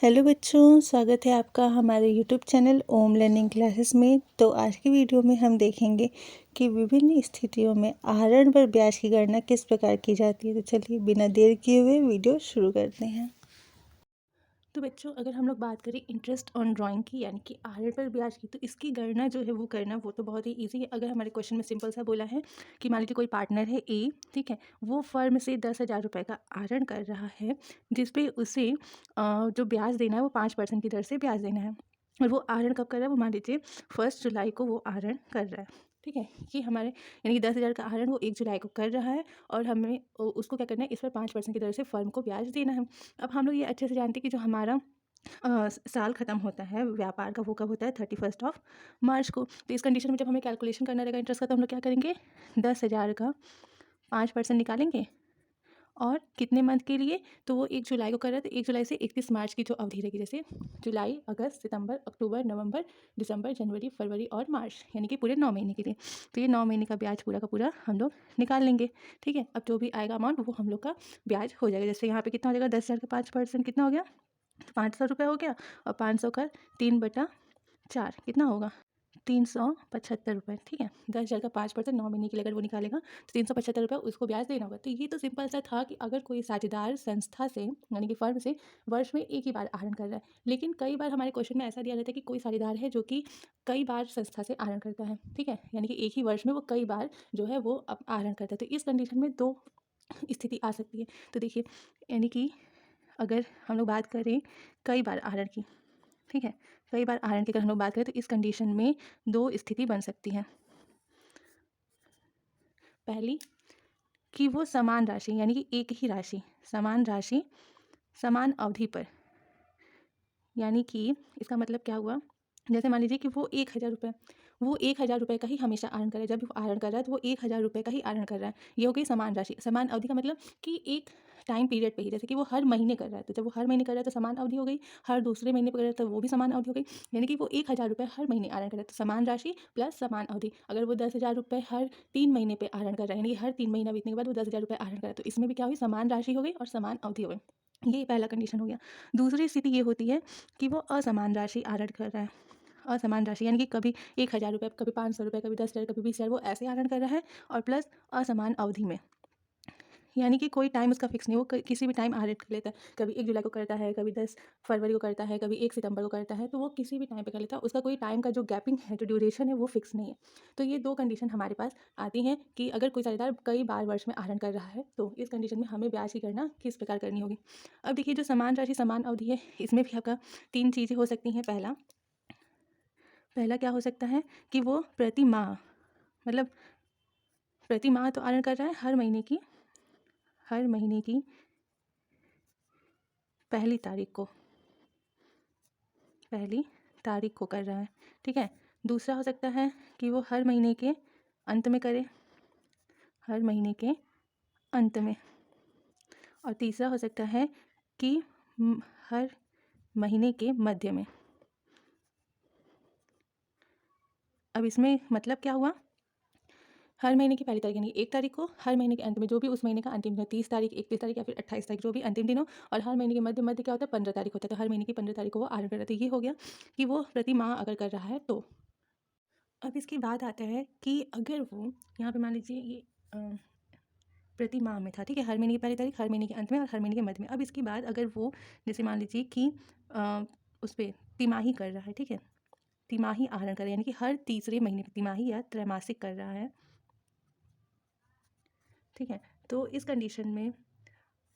Hello बच्चों, स्वागत है आपका हमारे यूट्यूब चैनल ओम लर्निंग क्लासेस में। तो आज की वीडियो में हम देखेंगे कि विभिन्न स्थितियों में आहरण पर ब्याज की गणना किस प्रकार की जाती है। तो चलिए बिना देर किए हुए वीडियो शुरू करते हैं। तो बच्चों, अगर हम लोग बात करें इंटरेस्ट ऑन ड्राइंग की, यानी कि आहरण पर ब्याज की, तो इसकी गणना जो है वो करना वो तो बहुत ही इजी है। अगर हमारे क्वेश्चन में सिंपल सा बोला है कि मान लीजिए कोई पार्टनर है ए, ठीक है, वो फर्म से 10,000 रुपये का आहरण कर रहा है, जिस पे उसे जो ब्याज देना है वो 5% की दर से ब्याज देना है। और वो आहरण कब कर रहा है, वो मान लीजिए 1 जुलाई को वो आहरण कर रहा है। ठीक है, कि हमारे यानी कि 10,000 का आहरण वो 1 जुलाई को कर रहा है और हमें उसको क्या करना है, इस पर 5% की दर से फर्म को ब्याज देना है। अब हम लोग ये अच्छे से जानते हैं कि जो हमारा साल ख़त्म होता है व्यापार का, वो कब होता है, 31 मार्च को। तो इस कंडीशन में जब हमें कैलकुलेशन करना रहेगा इंटरेस्ट का, तो हम लोग क्या करेंगे, 10,000 का 5% निकालेंगे और कितने मंथ के लिए, तो वो 1 जुलाई को कर रहा है, तो 1 जुलाई से 31 मार्च की जो अवधि रहेगी, जैसे जुलाई, अगस्त, सितंबर, अक्टूबर, नवंबर, दिसंबर, जनवरी, फरवरी और मार्च, यानी कि पूरे 9 महीने के लिए। तो ये 9 महीने का ब्याज पूरा का पूरा हम लोग निकाल लेंगे। ठीक है, अब जो भी आएगा अमाउंट वो हम लोग का ब्याज हो जाएगा। जैसे यहाँ पे कितना हो जाएगा, 10,000 का 5% कितना हो गया, तो 500 रुपये हो गया, और 500 का 3/4 कितना होगा, 375 रुपये। ठीक है, 10,000 का 5% 9 महीने के लिए अगर वो निकालेगा तो 375 रुपये उसको ब्याज देना होगा। तो ये तो सिंपल सा था कि अगर कोई साझेदार संस्था से, यानी कि फर्म से, वर्ष में एक ही बार आहरण कर रहा है। लेकिन कई बार हमारे क्वेश्चन में ऐसा दिया रहता है कि कोई साझेदार है जो कि कई बार संस्था से आहरण करता है। ठीक है, यानी कि एक ही वर्ष में वो कई बार जो है वो आहरण करता है। तो इस कंडीशन में दो स्थिति आ सकती है। तो देखिए, यानी कि अगर हम लोग बात करें कई बार आहरण की, ठीक है, कई बार आहरण की अगर हम लोग बात करें तो इस कंडीशन में दो स्थिति बन सकती हैं। पहली कि वो समान राशि, यानी कि एक ही राशि, समान राशि, समान अवधि पर, यानी कि इसका मतलब क्या हुआ, जैसे मान लीजिए कि वो 1,000 रुपये, वो 1,000 रुपये का ही हमेशा आहरण कर रहा है। जब वो आहरण कर रहा है तो वो 1,000 रुपये का ही आहरण कर रहा है। ये हो गई समान राशि। समान अवधि का मतलब कि एक टाइम पीरियड पे ही, जैसे कि वो हर महीने कर रहा है, तो जब वो हर महीने कर रहा है तो समान अवधि हो गई। हर दूसरे महीने पे कर रहा है तो वो भी समान अवधि हो गई। यानी कि वो 1,000 रुपये हर महीने आहरण कर रहा है, तो समान राशि प्लस समान अवधि। अगर वो 10,000 रुपये हर 3 महीने पे आहरण कर रहा है, यानी कि हर 3 महीना बीतने के बाद वो 10,000 रुपये आहरण कर रहा है, तो इसमें भी क्या हुई, समान राशि हो गई और समान अवधि हो गई। ये पहला कंडीशन हो गया। दूसरी स्थिति ये होती है कि वो असमान राशि आहरण कर रहा है। असमान राशि यानी कि कभी 1,000 रुपये, कभी 500 रुपये, कभी 10,000, कभी 20,000, वो ऐसे आहरण कर रहा है, और प्लस असमान अवधि में, यानी कि कोई टाइम उसका फिक्स नहीं, वो किसी भी टाइम आहरण कर लेता है। कभी 1 जुलाई को करता है, कभी 10 फरवरी को करता है, कभी 1 सितंबर को करता है, तो वो किसी भी टाइम पे कर लेता है। उसका कोई टाइम का जो गैपिंग है, जो ड्यूरेशन है, वो फिक्स नहीं है। तो ये दो कंडीशन हमारे पास आती हैं कि अगर कोई साझेदार कई बार वर्ष में आहरण कर रहा है तो इस कंडीशन में हमें ब्याज की गणना किस प्रकार करनी होगी। अब देखिए, जो समान राशि समान अवधि है, इसमें भी आपका 3 चीज़ें हो सकती हैं। पहला क्या हो सकता है कि वो प्रति माह, मतलब प्रति माह तो आहरण कर रहा है, हर महीने की पहली तारीख को कर रहा है। ठीक है, दूसरा हो सकता है कि वो हर महीने के अंत में करे, हर महीने के अंत में। और तीसरा हो सकता है कि हर महीने के मध्य में। अब इसमें मतलब क्या हुआ, हर महीने की पहली तारीख यानी 1 तारीख को, हर महीने के अंत में जो भी उस महीने का अंतिम दिन हो, 30 तारीख, 31 तारीख या फिर 28 तारीख, जो भी अंतिम दिन हो, और हर महीने के मध्य क्या होता है, 15 तारीख होता है। तो हर महीने की 15 तारीख को वो आहरण कर रहा था। ये हो गया कि वो प्रति माह अगर कर रहा है तो। अब इसकी बात आता है कि अगर वो यहाँ पे मान लीजिए ये प्रति माह में था, ठीक है, हर महीने की पहली तारीख, हर महीने के अंत में और हर महीने के मध्य में। अब इसके बाद अगर वो जैसे मान लीजिए कि उस पर तिमाही कर रहा है, ठीक है, तिमाही आहरण कर रहा है, यानी कि हर तीसरे महीने पर तिमाही या त्रैमासिक कर रहा है। ठीक है, तो इस कंडीशन में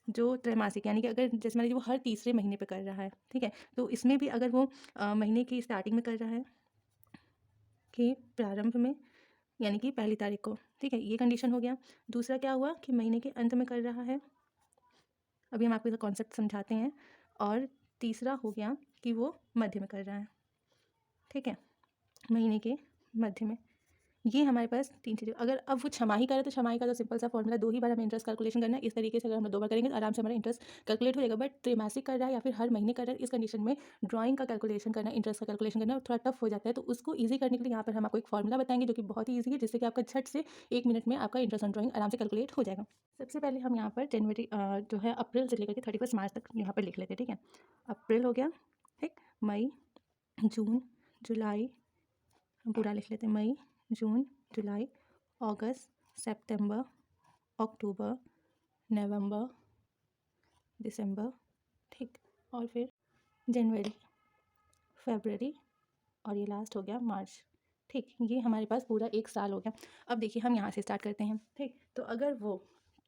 जो त्रैमासिक, यानी कि अगर जैसे मान लीजिए वो हर तीसरे महीने पे कर रहा है, ठीक है, तो इसमें भी अगर वो महीने की स्टार्टिंग में कर रहा है, कि प्रारंभ में, यानी कि पहली तारीख को, ठीक है, ये कंडीशन हो गया। दूसरा क्या हुआ कि महीने के अंत में कर रहा है, अभी हम आपको इसका कॉन्सेप्ट समझाते हैं। और तीसरा हो गया कि वो मध्य में कर रहा है, ठीक है, महीने के मध्य में। ये हमारे पास 3 चीज़ें। अगर अब वो छमाही का है तो छमाही का तो सिंपल सा फॉर्मूला 2 ही बार हमें इंटरेस्ट कैलकुलेशन करना है। इस तरीके से अगर हम 2 बार करेंगे तो आराम से हमारा इंटरेस्ट कैलकुलेट हो जाएगा। बट त्रैमासिक कर रहा है या फिर हर महीने कर रहा है, इस कंडीशन में ड्राइंग का कैलकुलेशन करना, इंटरेस्ट का कैलकुलेशन करना थोड़ा टफ हो जाता है। तो उसको ईजी करने के लिए यहाँ पर हम आपको एक फॉर्मूला बताएंगे जो कि बहुत ही ईजी है, जिससे कि आपका झट से 1 मिनट में आपका इंटरेस्ट ऑन ड्राइंग आराम से कैलकुलेट हो जाएगा। सबसे पहले हम यहाँ पर जनवरी जो है अप्रैल से लेकर के 31 मार्च तक यहाँ पर लिख लेते हैं, ठीक है। अप्रैल हो गया, ठीक, मई, जून, जुलाई, हम पूरा लिख लेते हैं, मई, जून, जुलाई, अगस्त, सितंबर, अक्टूबर, नवंबर, दिसंबर, ठीक, और फिर जनवरी, फरवरी और ये लास्ट हो गया मार्च, ठीक। ये हमारे पास पूरा 1 साल हो गया। अब देखिए हम यहाँ से स्टार्ट करते हैं, ठीक। तो अगर वो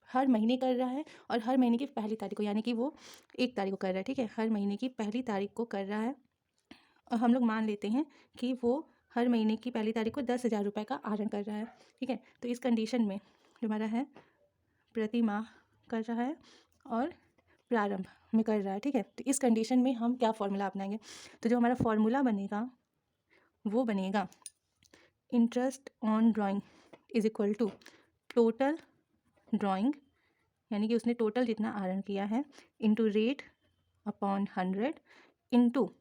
हर महीने कर रहा है और हर महीने की पहली तारीख को, यानी कि वो 1 तारीख को कर रहा है, ठीक है, हर महीने की पहली तारीख को कर रहा है, और हम लोग मान लेते हैं कि वो हर महीने की पहली तारीख को 10,000 रुपये का आहरण कर रहा है, ठीक है। तो इस कंडीशन में जो हमारा है प्रति माह कर रहा है और प्रारंभ में कर रहा है, ठीक है। तो इस कंडीशन में हम क्या फॉर्मूला अपनाएंगे, तो जो हमारा फॉर्मूला बनेगा वो बनेगा interest on drawing is equal to total drawing, यानी कि उसने टोटल जितना आहरण किया है, into rate upon 100 into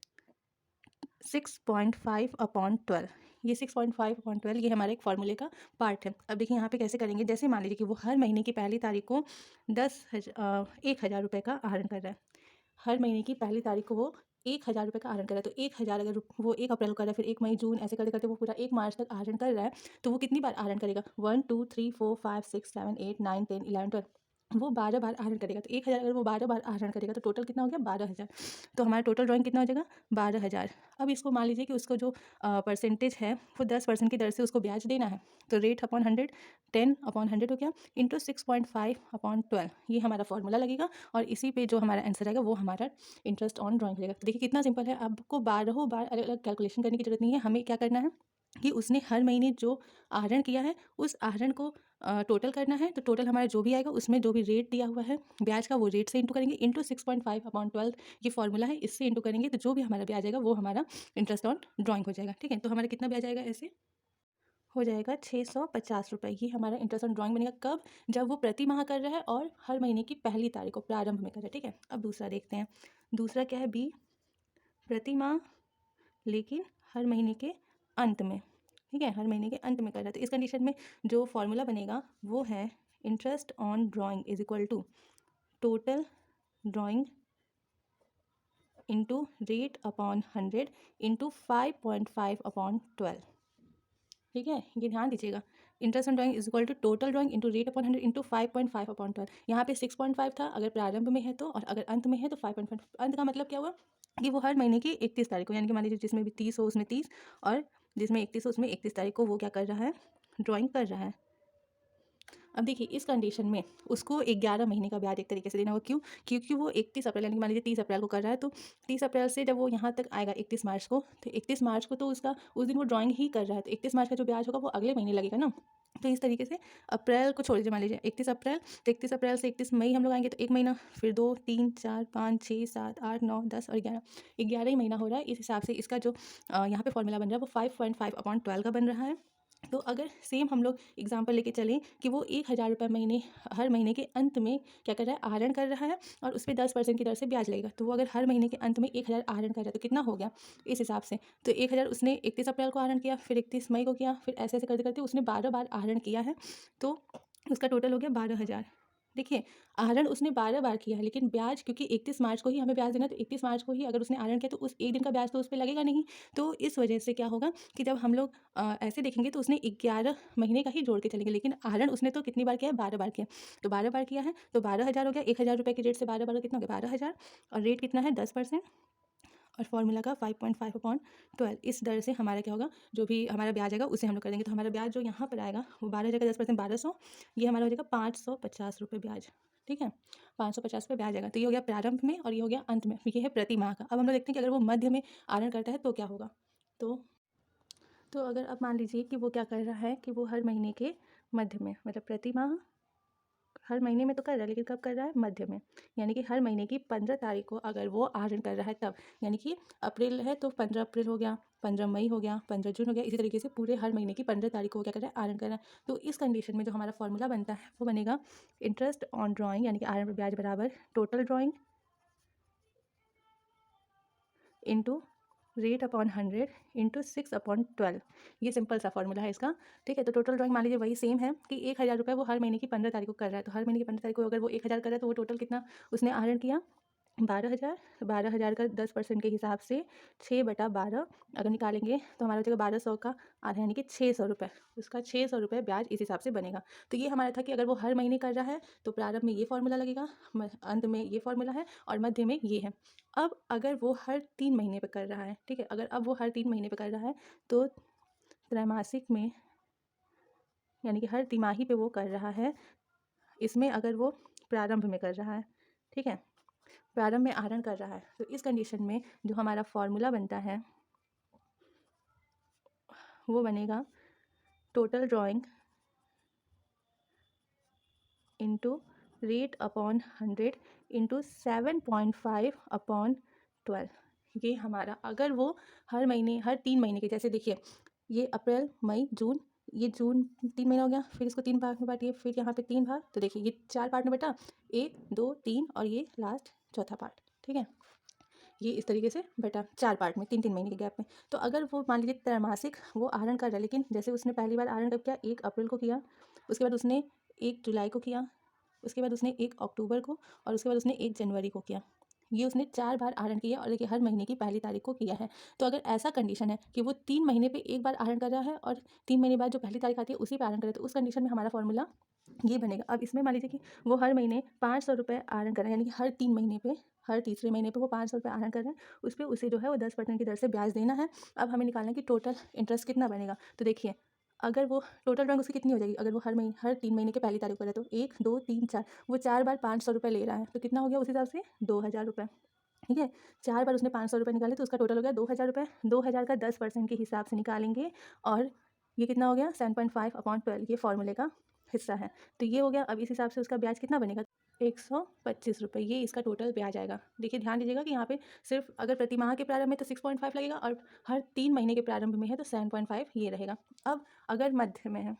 6.5 upon 12। ये 6.5 अपॉन 12 ये हमारे एक फार्मूले का पार्ट है। अब देखिए यहाँ पे कैसे करेंगे, जैसे मान लीजिए कि वो हर महीने की पहली तारीख को 1,000 रुपये का आहरण कर रहा है, हर महीने की पहली तारीख को वो 1,000 रुपये का आहरण कर रहा है। तो 1,000 अगर वो 1 अप्रैल को कर रहा है, फिर 1 मई, जून, ऐसे करते करते वो पूरा 1 मार्च तक आहरण कर रहा है, तो वो कितनी बार आहरण करेगा, 1 2 3 4 5 6 7 8 9 10 11 12, वो 12 बार आहरण करेगा। तो 1,000 अगर वो 12 बार आहरण करेगा तो टोटल कितना हो गया, 12,000। तो हमारा टोटल ड्राइंग कितना हो जाएगा, 12,000। अब इसको मान लीजिए कि उसको जो परसेंटेज है वो 10% की दर से उसको ब्याज देना है, तो रेट अपॉन 100 10 अपॉन 100 हो गया, इंटू 6.5 अपॉन 12, ये हमारा फॉर्मूला लगेगा। और इसी पे जो हमारा आंसर आएगा वो हमारा इंटरेस्ट ऑन ड्राइंग लगेगा। तो देखिए कितना सिंपल है, आपको 12 बार अलग अलग कैलकुलेशन करने की जरूरत नहीं है। हमें क्या करना है कि उसने हर महीने जो आहरण किया है उस आहरण को टोटल करना है। तो टोटल हमारा जो भी आएगा उसमें जो भी रेट दिया हुआ है ब्याज का, वो रेट से इंटू करेंगे, इंटू 6.5 अपॉन 12 ये फॉर्मूला है, इससे इंटू करेंगे तो जो भी हमारा ब्याज आएगा वो हमारा इंटरेस्ट ऑन ड्राइंग हो जाएगा, ठीक है। तो हमारा कितना ब्याज आएगा, ऐसे हो जाएगा 650 रुपये। ये हमारा इंटरेस्ट ऑन ड्राइंग बनेगा कब, जब वो प्रति माह कर रहा है और हर महीने की पहली तारीख को प्रारंभ में कर रहा है, ठीक है। अब दूसरा देखते हैं, दूसरा क्या है, बी, प्रति माह लेकिन हर महीने के अंत में, ठीक है, हर महीने के अंत में कर रहा है। तो इस कंडीशन में जो फॉर्मूला बनेगा वो है interest on drawing is equal to total drawing into rate upon 100 into 5.5 upon 12, ठीक है। ये ध्यान दीजिएगा, interest on drawing is equal to total drawing into rate upon 100 into 5.5 upon 12। यहाँ पे 6.5 था अगर प्रारंभ में है तो, और अगर अंत में है तो 5.5। अंत का मतलब क्या हुआ कि वो हर महीने की 31 तारीख को, यानी कि मान लीजिए जिसमें भी 30 हो उसमें 30 और जिसमें 31 हो उसमें 31 तारीख को वो क्या कर रहा है, ड्राइंग कर रहा है। अब देखिए इस कंडीशन में उसको 11 महीने का ब्याज एक तरीके से देना होगा, क्यों, क्योंकि वो 31 अप्रैल, यानी कि मान लीजिए 30 अप्रैल को कर रहा है, तो 30 अप्रैल से जब वो यहाँ तक आएगा 31 मार्च को, तो 31 मार्च को तो उसका उस दिन वो ड्राइंग ही कर रहा है, तो 31 मार्च का जो ब्याज होगा वो अगले महीने लगेगा ना। तो इस तरीके से अप्रैल को छोड़ दीजिए, मान लीजिए 31 अप्रैल, तो 31 अप्रैल से 31 मई हम लोग आएंगे, तो 1 महीना, फिर 2 3 4 5 6 7 8 9 10 और 11 ही महीना हो रहा है। इस हिसाब से इसका जो यहाँ पे फॉर्मूला बन रहा है वो 5.5 अपॉन 12 का बन रहा है। तो अगर सेम हम लोग एग्जांपल लेके चलें कि वो 1,000 रुपये महीने हर महीने के अंत में क्या कर रहा है, आहरण कर रहा है, और उस पर 10% की दर से ब्याज लगेगा। तो वो अगर हर महीने के अंत में 1,000 आहरण कर रहा है तो कितना हो गया इस हिसाब से, तो 1,000 उसने 31 अप्रैल को आहरण किया, फिर 31 मई को किया, फिर ऐसे ऐसे करते करते उसने 12 बार आहरण किया है, तो उसका टोटल हो गया 12,000। देखिए आहरण उसने 12 बार किया है, लेकिन ब्याज क्योंकि 31 मार्च को ही हमें ब्याज देना, तो 31 मार्च को ही अगर उसने आहरण किया तो उस एक दिन का ब्याज तो उस पर लगेगा नहीं। तो इस वजह से क्या होगा कि जब हम लोग ऐसे देखेंगे तो उसने 11 महीने का ही जोड़ के चलेंगे, लेकिन आहरण उसने तो कितनी बार किया है, 12 बार किया। तो 12 बार किया है तो 12,000 हो गया, 1,000 रुपये की रेट से 12 बार का कितना हो गया, 12,000, और रेट कितना है 10%, और फॉर्मूला का 5.5 अपॉन 12। इस दर से हमारा क्या होगा, जो भी हमारा ब्याज आएगा उसे हम लोग कर देंगे। तो हमारा ब्याज जो यहाँ पर आएगा वो 12,000 का 10% 1200, ये हमारा हो जाएगा 550 रुपये ब्याज, ठीक है, 550 रुपये ब्याज आएगा। तो ये हो गया प्रारंभ में और ये हो गया अंत में, ये है प्रति माह का। अब हम लोग देखते हैं कि अगर वो मध्य में आहरण करता है तो क्या होगा। तो अगर अब मान लीजिए कि वो क्या कर रहा है कि वो हर महीने के मध्य में, मतलब प्रति माह हर महीने में तो कर रहा है, लेकिन कब कर रहा है? मध्य में, यानी कि हर महीने की 15 तारीख को अगर वो आहरण कर रहा है तब, यानी कि अप्रैल है तो 15 अप्रैल हो गया, 15 मई हो गया, 15 जून हो गया, इसी तरीके से पूरे हर महीने की 15 तारीख को वो क्या कर रहा है? आहरण कर रहा है। तो इस कंडीशन में जो हमारा फॉर्मूला बनता है वो बनेगा इंटरेस्ट ऑन ड्राइंग, यानी कि आहरण पर ब्याज बराबर total drawing into rate upon 100 into 6/12। ये सिंपल सा फॉर्मूला है इसका, ठीक है। तो टोटल ड्राइंग मान लीजिए वही सेम है कि 1000 रुपये वो हर महीने की 15 तारीख को कर रहा है, तो हर महीने की 15 तारीख को अगर वो 1000 कर रहा है तो वो टोटल कितना उसने आहरण किया? 12,000। 12,000 का 10% के हिसाब से 6/12 अगर निकालेंगे तो हमारा हो जाएगा 1200 का आधा, यानी कि 600 रुपये। उसका 600 रुपये ब्याज इस हिसाब से बनेगा। तो ये हमारा था कि अगर वो हर महीने कर रहा है तो प्रारंभ में ये फॉर्मूला लगेगा, अंत में ये फॉर्मूला है और मध्य में ये है। अब अगर वो हर 3 महीने पे कर रहा है, ठीक है, अगर अब वो हर 3 महीने पे कर रहा है तो त्रैमासिक में, यानी कि हर तिमाही पे वो कर रहा है, इसमें अगर वो प्रारंभ में कर रहा है, ठीक है, प्रारंभ में आहरण कर रहा है, तो इस कंडीशन में जो हमारा फॉर्मूला बनता है वो बनेगा total drawing into rate upon 100 into 7.5/12। ये हमारा अगर वो हर महीने हर 3 महीने के, जैसे देखिए ये अप्रैल मई जून, ये जून 3 महीना हो गया, फिर इसको 3 भाग में बांटिए, फिर यहाँ पे 3 भाग, तो देखिए ये 4 पार्ट में बटा, 1 2 3 और ये लास्ट चौथा पार्ट, ठीक है। ये इस तरीके से बटा 4 पार्ट में 3-3 महीने के गैप में। तो अगर वो मान लीजिए त्रैमासिक वो आहरण कर रहा है, लेकिन जैसे उसने पहली बार आहरण कब किया? 1 अप्रैल को किया, उसके बाद उसने 1 जुलाई को किया, उसके बाद उसने 1 अक्टूबर को और उसके बाद उसने 1 जनवरी को किया। ये उसने 4 बार आहरण किया और देखिए हर महीने की पहली तारीख को किया है। तो अगर ऐसा कंडीशन है कि वो 3 महीने पे एक बार आहरण कर रहा है और 3 महीने बाद जो पहली तारीख आती है उसी पे आहरण करे, तो उस कंडीशन में हमारा फॉर्मूला ये बनेगा। अब इसमें मान लीजिए कि वो हर महीने 500 रुपये आहरण कर रहे हैं, यानी कि हर 3 महीने पे, हर तीसरे महीने पे वो 500 रुपये आहरण कर रहे हैं, उस पर उसे जो है वो 10% की दर से ब्याज देना है। अब हमें निकालना है कि टोटल इंटरेस्ट कितना बनेगा। तो देखिए अगर वो टोटल ड्राइंग उसकी कितनी हो जाएगी, अगर वो हर 3 महीने के पहली तारीख को है तो 1 2 3 4, वो 4 बार 500 रुपये ले रहा है, तो कितना हो गया उस हिसाब से? 2000 रुपये, ठीक है। 4 बार उसने 500 रुपये निकाले तो उसका टोटल हो गया 2000 रुपये। 2000 का 10% के हिसाब से निकालेंगे और ये कितना हो गया? 7.5/12, ये फॉर्मूले का हिस्सा है। तो ये हो गया। अब इस हिसाब से उसका ब्याज कितना बनेगा? 125 रुपये, ये इसका टोटल ब्याज आएगा। देखिए ध्यान दीजिएगा कि यहाँ पे सिर्फ अगर प्रति माह के प्रारंभ में तो 6.5 लगेगा और हर 3 महीने के प्रारंभ में है तो 7.5 ये रहेगा। अब अगर मध्य में है,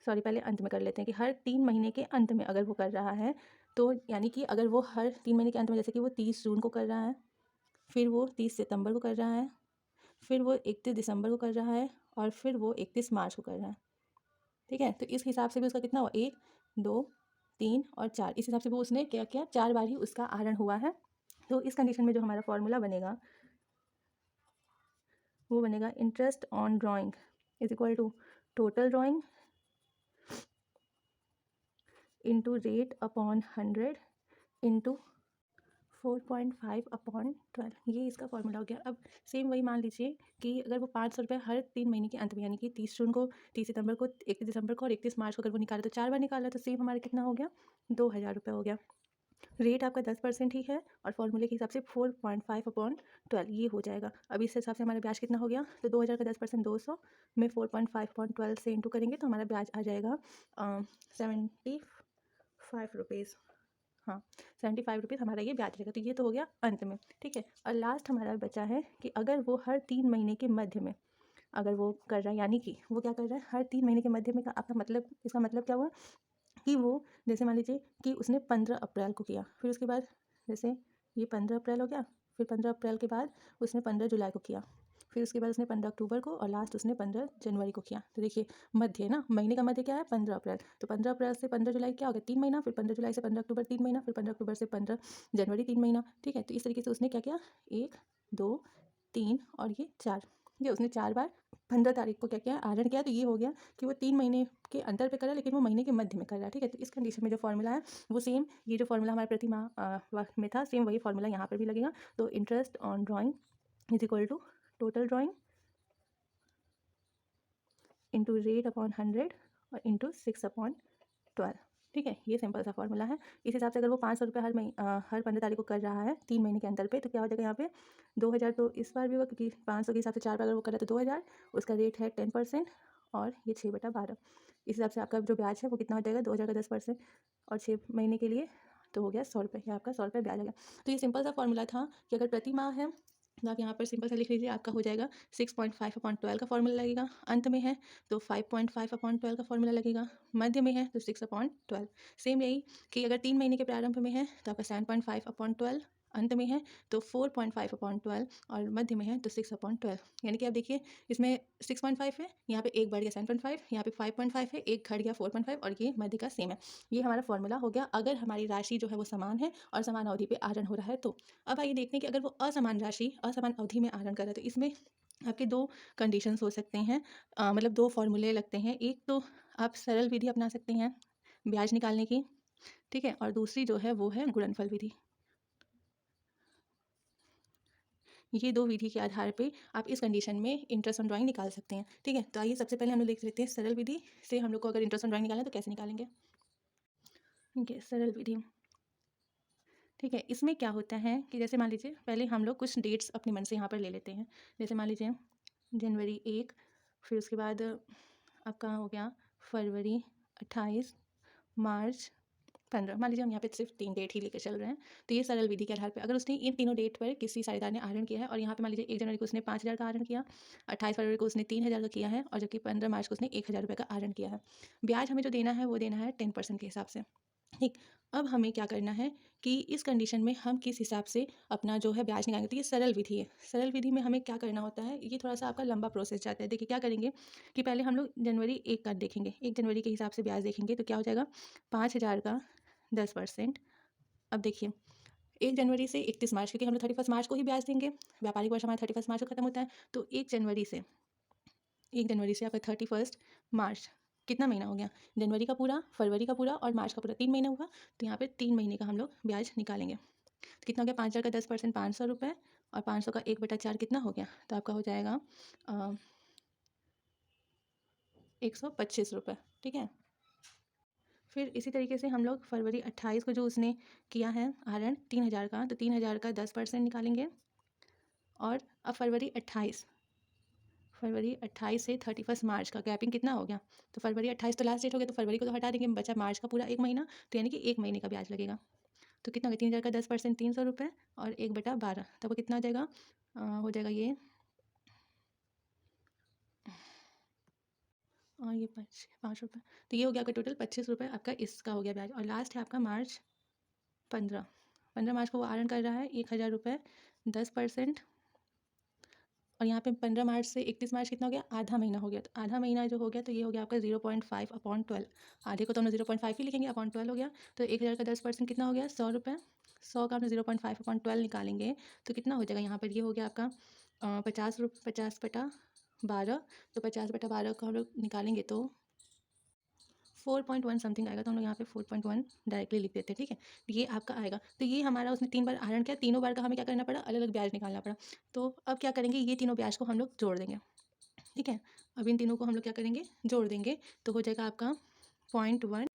सॉरी पहले अंत में कर लेते हैं कि हर 3 महीने के अंत में अगर वो कर रहा है, तो यानी कि अगर वो हर 3 महीने के अंत में, जैसे कि वो 30 जून को कर रहा है, फिर वो 30 सितंबर को कर रहा है, फिर वो 31 दिसंबर को कर रहा है और फिर वो 31 मार्च को कर रहा है, ठीक है। तो इस हिसाब से भी उसका कितना हुआ? 1 2 3 और 4, इस हिसाब से वो उसने क्या किया? 4 बार ही उसका आहरण हुआ है। तो इस कंडीशन में जो हमारा फॉर्मूला बनेगा वो बनेगा interest on drawing is equal to total drawing into rate upon 100 into 4.5/12, ये इसका फॉर्मूला हो गया। अब सेम वही मान लीजिए कि अगर वो 500 रुपये हर 3 महीने के अंत में, यानी कि 30 जून को, 30 सितंबर को, 31 दिसंबर को और 31 मार्च को अगर वो निकाले तो 4 बार निकाला, तो सेम हमारा कितना हो गया? 2000 रुपये हो गया। रेट आपका 10% ही है और फॉर्मूले के हिसाब से 4.5/12 ये हो जाएगा। अब इस हिसाब से हमारा ब्याज कितना हो गया? तो 2000 का 10% 200 में 4.5/12 से इंटू करेंगे तो हमारा ब्याज आ जाएगा 75 रुपीज़। हाँ 75 रुपीज़ हमारा ये ब्याज रहेगा। तो ये तो हो गया अंत में, ठीक है। और लास्ट हमारा बचा है कि अगर वो हर 3 महीने के मध्य में अगर वो कर रहा है, यानी कि वो क्या कर रहा है? हर 3 महीने के मध्य में का आपका मतलब, इसका मतलब क्या हुआ कि वो, जैसे मान लीजिए कि उसने 15 अप्रैल को किया, फिर उसके बाद जैसे ये 15 अप्रैल हो गया, फिर 15 अप्रैल के बाद उसने 15 जुलाई को किया, फिर उसके बाद उसने 15 अक्टूबर को और लास्ट उसने 15 जनवरी को किया। तो देखिए मध्य है ना, महीने का मध्य क्या है? 15 अप्रैल। तो 15 अप्रैल से 15 जुलाई क्या हो गया? 3 महीना। फिर 15 जुलाई से 15 अक्टूबर 3 महीना, फिर 15 अक्टूबर से 15 जनवरी 3 महीना, ठीक है। तो इस तरीके से उसने क्या किया? 1 2 3 और ये 4, ये उसने 4 बार 15 तारीख को क्या किया? आहरण किया। तो ये हो गया कि वो 3 महीने के अंतर पे कर रहा है, लेकिन वो महीने के मध्य में कर रहा है, ठीक है। तो इस कंडीशन में जो फॉर्मूला है वो सेम, ये जो फॉर्मूला हमारे प्रति माह में था, सेम वही फॉर्मूला यहाँ पर भी लगेगा। तो interest on drawing is equal to total drawing into rate upon 100 और इंटू 6/12, ठीक है। ये सिंपल सा फॉर्मूला है। इस हिसाब से अगर वो 500 रुपये हर 15 तारीख को कर रहा है 3 महीने के अंतर पे, तो क्या हो जाएगा यहाँ पे? 2000 तो इस बार भी होगा, क्योंकि 500 के हिसाब से 4 बार अगर वो कर रहा है तो 2000, उसका रेट है 10% और ये 6/12। इस हिसाब से आपका जो ब्याज है वो कितना हो जाएगा, 2000 का 10% और 6 महीने के लिए तो हो गया 100 रुपये। ये आपका 100 रुपये ब्याज आ गया। तो ये सिंपल सा फॉर्मूला था कि अगर प्रति माह है तो आप यहाँ पर सिंपल सा लिख लीजिए, आपका हो जाएगा 6.5/12 का फॉर्मूला लगेगा। अंत में है तो 5.5/12 का फॉर्मूला लगेगा। मध्य में है तो 6/12। सेम यही कि अगर 3 महीने के प्रारंभ में है तो आपका 7.5/12, अंत में है तो 4.5/12 और मध्य में है तो 6/12। यानी कि आप देखिए इसमें 6.5 है, यहाँ पे एक बढ़ गया 7.5, यहाँ पे 5.5 है, एक घट गया 4.5 और ये मध्य का सेम है। ये हमारा फॉर्मूला हो गया अगर हमारी राशि जो है वो समान है और समान अवधि पे आहरण हो रहा है तो। अब आइए देखते हैं कि अगर वो असमान राशि असमान अवधि में आहरण कर रहा है तो इसमें आपके 2 कंडीशंस हो सकते हैं, मतलब 2 फॉर्मूले लगते हैं। एक तो आप सरल विधि अपना सकते हैं ब्याज निकालने की, ठीक है, और दूसरी जो है वो है गुणनफल विधि। ये 2 विधि के आधार पे आप इस कंडीशन में इंटरेस्ट ऑन ड्राइंग निकाल सकते हैं, ठीक है। तो आइए सबसे पहले हम लोग देख लेते हैं सरल विधि से हम लोग को अगर इंटरेस्ट ऑन ड्राइंग निकालना है तो कैसे निकालेंगे। ठीक है, सरल विधि, ठीक है। इसमें क्या होता है कि जैसे मान लीजिए पहले हम लोग कुछ डेट्स अपने मन से यहाँ पर ले लेते हैं। जैसे मान लीजिए जनवरी 1, फिर उसके बाद आपका हो गया फरवरी 28, मार्च 15। मान लीजिए हम यहाँ पे सिर्फ 3 डेट ही लेकर चल रहे हैं। तो ये सरल विधि के आधार पे अगर उसने इन तीनों डेट पर किसी साझेदार ने आहरण किया है और यहाँ पे मान लीजिए 1 जनवरी को उसने 5000 का आहरण किया, 28 फरवरी को उसने 3000 का किया है और जबकि 15 मार्च को उसने 1000 रुपये का आहरण किया है। ब्याज हमें जो देना है वो देना है 10% के हिसाब से, ठीक। अब हमें क्या करना है कि इस कंडीशन में हम किस हिसाब से अपना जो है ब्याज निकालेंगे। तो ये सरल विधि है। सरल विधि में हमें क्या करना होता है, ये थोड़ा सा आपका लंबा प्रोसेस जाता है। देखिए क्या करेंगे कि पहले हम लोग जनवरी 1 का देखेंगे, 1 जनवरी के हिसाब से ब्याज देखेंगे तो क्या हो जाएगा 5000 का 10%। अब देखिए 1 जनवरी से 31 मार्च, क्योंकि हम लोग 31 मार्च को ही ब्याज देंगे, व्यापारिक वर्ष हमारा 31 मार्च को खत्म होता है। तो 1 जनवरी से आपका 31 मार्च कितना महीना हो गया, जनवरी का पूरा, फरवरी का पूरा और मार्च का पूरा, 3 महीना हुआ। तो यहाँ पे 3 महीने का हम लोग ब्याज निकालेंगे। तो कितना हो गया, 5000 का 10% 500 रुपये और 500 का 1/4 कितना हो गया, तो आपका हो जाएगा 125 रुपये, ठीक है। फिर इसी तरीके से हम लोग फरवरी 28 को जो उसने किया है आहरण 3000 का, तो 3000 का 10% निकालेंगे। और अब फरवरी 28 से 31 मार्च का गैपिंग कितना हो गया, तो फरवरी 28 तो लास्ट डेट हो गया, तो फरवरी को तो हटा देंगे, बचा मार्च का पूरा 1 महीना, तो यानी कि 1 महीने का ब्याज लगेगा। तो कितना हो गया, 3000 का 10% 300 रुपये और 1/12, तब वो कितना हो जाएगा, हो जाएगा ये और ये 5 रुपये, तो ये हो गया आपका टोटल 25 रुपये आपका इसका हो गया ब्याज। और लास्ट है आपका मार्च 15 मार्च को वो आहरण कर रहा है 1000 रुपये 10%। और यहाँ पे 15 मार्च से 31 मार्च कितना हो गया, आधा महीना हो गया। तो आधा महीना जो हो गया तो ये हो गया आपका 0.5/12। आधे को तो हम 0.5 ही लिखेंगे, अपॉन 12 हो गया। तो 1000 का 10% कितना हो गया, 100 रुपये। 100 का हमने 0.5/12 निकालेंगे तो कितना हो जाएगा, यहाँ पर ये हो गया आपका 50/12। तो 50/12 का हम लोग निकालेंगे तो 4.1 समथिंग आएगा। तो हम लोग यहाँ पे 4.1 डायरेक्टली लिख देते हैं, ठीक है। ये आपका आएगा। तो ये हमारा उसने 3 बार आहरण किया, तीनों बार का हमें क्या करना पड़ा, अलग अलग ब्याज निकालना पड़ा। तो अब क्या करेंगे, ये तीनों ब्याज को हम लोग जोड़ देंगे, ठीक है। अब इन तीनों को हम लोग क्या करेंगे, जोड़ देंगे, तो हो जाएगा आपका 0.1।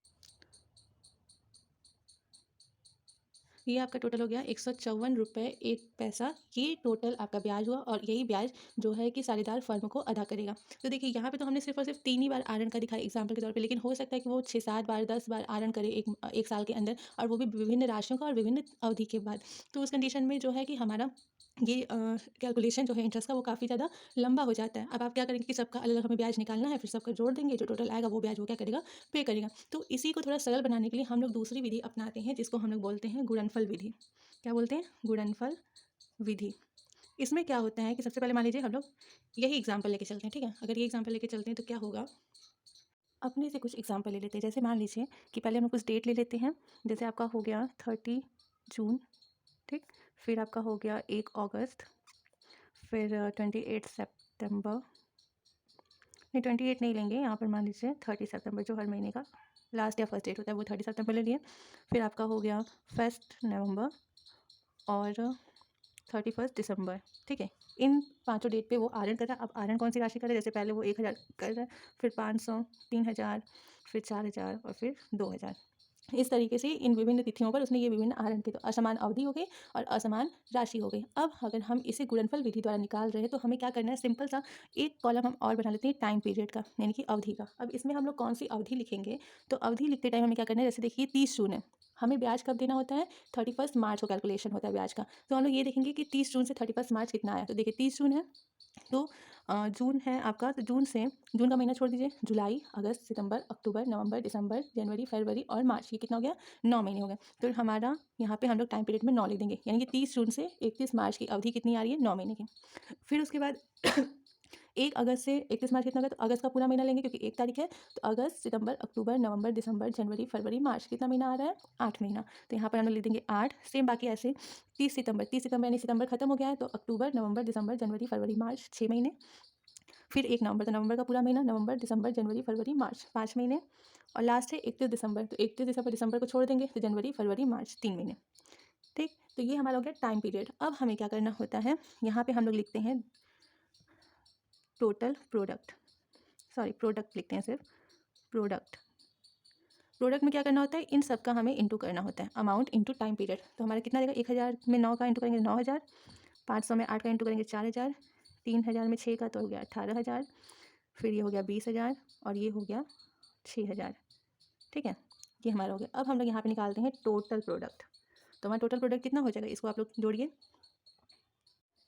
ये आपका टोटल हो गया 154 रुपये 1 पैसा। ये टोटल आपका ब्याज हुआ और यही ब्याज जो है कि साझेदार फर्म को अदा करेगा। तो देखिए यहाँ पे तो हमने सिर्फ और सिर्फ 3 ही बार आहरण का दिखाया एग्जाम्पल के तौर पे, लेकिन हो सकता है कि वो 6-7 बार 10 बार आहरण करे एक साल के अंदर, और वो भी विभिन्न राशियों का और विभिन्न अवधि के बाद। तो उस कंडीशन में जो है कि हमारा ये कैलकुलेशन जो है इंटरेस्ट का वो काफ़ी ज़्यादा लंबा हो जाता है। अब आप क्या करेंगे कि सबका अलग अलग हमें ब्याज निकालना है, फिर सबका जोड़ देंगे, जो टोटल आएगा वो ब्याज वो क्या करेगा, पे करेगा। तो इसी को थोड़ा सरल बनाने के लिए हम लोग दूसरी विधि अपनाते हैं जिसको हम लोग बोलते हैं गुणनफल विधि। क्या बोलते हैं, गुणनफल विधि। इसमें क्या होता है कि सबसे पहले मान लीजिए हम लोग यही एग्जाम्पल लेके चलते हैं, ठीक है। अगर ये एग्जाम्पल लेके चलते हैं तो क्या होगा, अपने से कुछ एग्जाम्पल ले लेते हैं। जैसे मान लीजिए कि पहले हम लोग कुछ डेट ले लेते हैं। जैसे आपका हो गया 30 जून, ठीक। फिर आपका हो गया 1 अगस्त, फिर 28 सितंबर, नहीं 28 नहीं लेंगे, यहाँ पर मान लीजिए 30 सितंबर, जो हर महीने का लास्ट या फर्स्ट डेट होता है वो 30 सितंबर ले लिए। फिर आपका हो गया 1 नवंबर और 31 दिसंबर, ठीक है। इन 5 डेट पे वो आहरण कर रहा है। अब आहरण कौन सी राशि कर रहा है, जैसे पहले वो 1000 कर रहा है, फिर 500, 3000, फिर 4000 और फिर 2000, इस तरीके से इन विभिन्न तिथियों पर उसने ये विभिन्न आहरण किए। तो असमान अवधि हो गई और असमान राशि हो गई। अब अगर हम इसे गुणनफल विधि द्वारा निकाल रहे हैं तो हमें क्या करना है, सिंपल सा एक कॉलम हम और बना लेते हैं टाइम पीरियड का, यानी कि अवधि का। अब इसमें हम लोग कौन सी अवधि लिखेंगे, तो अवधि लिखते टाइम हमें क्या करना है, जैसे देखिए 30 जून है, हमें ब्याज कब देना होता है, 31 मार्च को कैलकुलेशन होता है ब्याज का। तो हम लोग ये देखेंगे कि 30 जून से 31 मार्च कितना आया। तो देखिए 30 जून है तो जून है आपका, तो जून का महीना छोड़ दीजिए, जुलाई, अगस्त, सितंबर, अक्टूबर, नवंबर, दिसंबर, जनवरी, फरवरी और मार्च, ये कितना हो गया, 9 महीने हो गए। तो हमारा यहाँ पे हम लोग टाइम पीरियड में 9 लिख देंगे, यानी कि 30 जून से 31 मार्च की अवधि कितनी आ रही है, 9 महीने की। फिर उसके बाद 1 अगस्त से 31 मार्च कितना होगा, तो अगस्त का पूरा महीना लेंगे क्योंकि 1 तारीख है। तो अगस्त, सितंबर, अक्टूबर, नवंबर, दिसंबर, जनवरी, फरवरी, मार्च, कितना महीना आ रहा है, 8 महीना। तो यहाँ पर हम लोग लिख देंगे 8। सेम बाकी ऐसे 30 सितंबर यानी सितंबर खत्म हो गया है, तो अक्टूबर, नवंबर, दिसंबर, जनवरी, फरवरी, मार्च, 6 महीने। फिर 1 नवंबर, तो नवंबर का पूरा महीना, नवंबर, दिसंबर, जनवरी, फरवरी, मार्च, 5 महीने। और लास्ट है 31 दिसंबर, तो 31 दिसंबर को छोड़ देंगे, तो जनवरी, फरवरी, मार्च, 3 महीने। ठीक, तो ये हमारा हो गया टाइम पीरियड। अब हमें क्या करना होता है, यहाँ पे हम लोग लिखते हैं टोटल प्रोडक्ट, सॉरी प्रोडक्ट लिखते हैं सिर्फ, प्रोडक्ट में क्या करना होता है, इन सब का हमें इंटू करना होता है, अमाउंट इंटू टाइम पीरियड। तो हमारा कितना देगा, 1000 में 9 का इंटू करेंगे 9000, 500 में 8 का इंटू करेंगे 4000, 3000 में 6 का तो हो गया 18000, फिर ये हो गया 20000 और ये हो गया 6000। ठीक है, ये हमारा हो गया। अब हम लोग यहाँ पे निकालते हैं टोटल प्रोडक्ट। तो हमारा टोटल प्रोडक्ट कितना हो जाएगा, इसको आप लोग जोड़िए,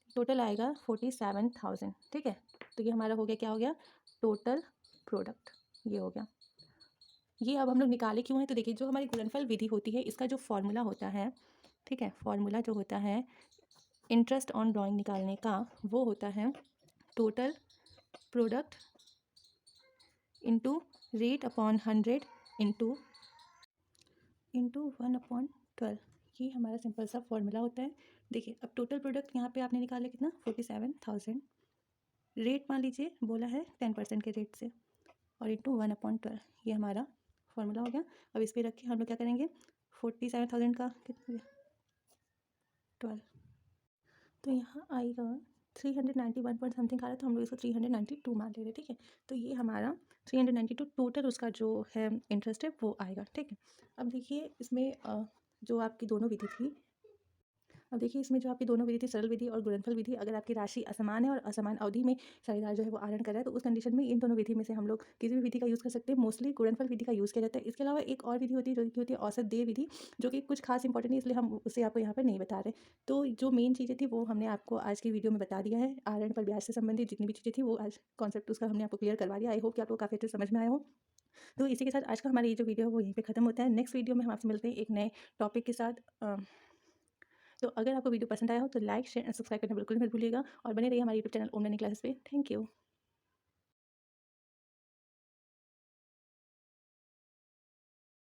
टोटल आएगा 47,000। ठीक है, तो ये हमारा हो गया, क्या हो गया, टोटल प्रोडक्ट, ये हो गया। ये अब हम लोग निकाले क्यों हैं, तो देखिए जो हमारी गुणनफल विधि होती है इसका जो फॉर्मूला होता है, ठीक है, फॉर्मूला जो होता है इंटरेस्ट ऑन ड्राइंग निकालने का, वो होता है total product into rate upon 100 into 1/12। ये हमारा सिंपल सा फॉर्मूला होता है। देखिए अब टोटल प्रोडक्ट यहाँ पे आपने निकाला कितना, 47,000, रेट मान लीजिए बोला है 10% के रेट से, और इंटू 1/12, ये हमारा फॉर्मूला हो गया। अब इस पर रख के हम लोग क्या करेंगे, 47,000 का कितना 12, तो यहाँ आएगा 391 पॉइंट समथिंग आ रहा है, तो हम लोग इसको 392 मान ले रहे हैं। ठीक है, तो ये हमारा 392 टोटल उसका जो है इंटरेस्ट है वो आएगा। ठीक है, अब देखिए इसमें जो आपकी दोनों विधि थी, अब देखिए इसमें जो आपकी दोनों विधि थी, सरल विधि और गुणनफल विधि, अगर आपकी राशि असमान है और असमान अवधि में साझेदार जो है वो आहरण कर रहा है, तो उस कंडीशन में इन दोनों विधि में से हम लोग किसी भी विधि का यूज़ कर सकते हैं। मोस्टली गुणनफल विधि का यूज़ किया जाता है। इसके अलावा एक और विधि होती है जो कि होती है औसत देय विधि, जो कि कुछ खास इंपॉर्टेंट नहीं, इसलिए हम उसे आपको यहाँ पर नहीं बता रहे। तो जो मेन चीज़ें थी वो हमने आपको आज की वीडियो में बता दिया है। आहरण पर ब्याज से संबंधित जितनी भी चीज़ें थी वो आज कॉन्सेप्ट उसका हमने आपको क्लियर करवा दिया। आई होप कि आपको काफ़ी अच्छे समझ में आया हो। तो इसी के साथ आज का हमारा ये जो वीडियो है वो यहीं पे ख़त्म होता है। नेक्स्ट वीडियो में हम आपसे मिलते हैं एक नए टॉपिक के साथ। तो अगर आपको वीडियो पसंद आया हो तो लाइक, शेयर एंड सब्सक्राइब करना बिल्कुल मत भूलिएगा और बने रहिए हमारे यूट्यूब चैनल ओम लर्निंग क्लासेस पे। Thank you.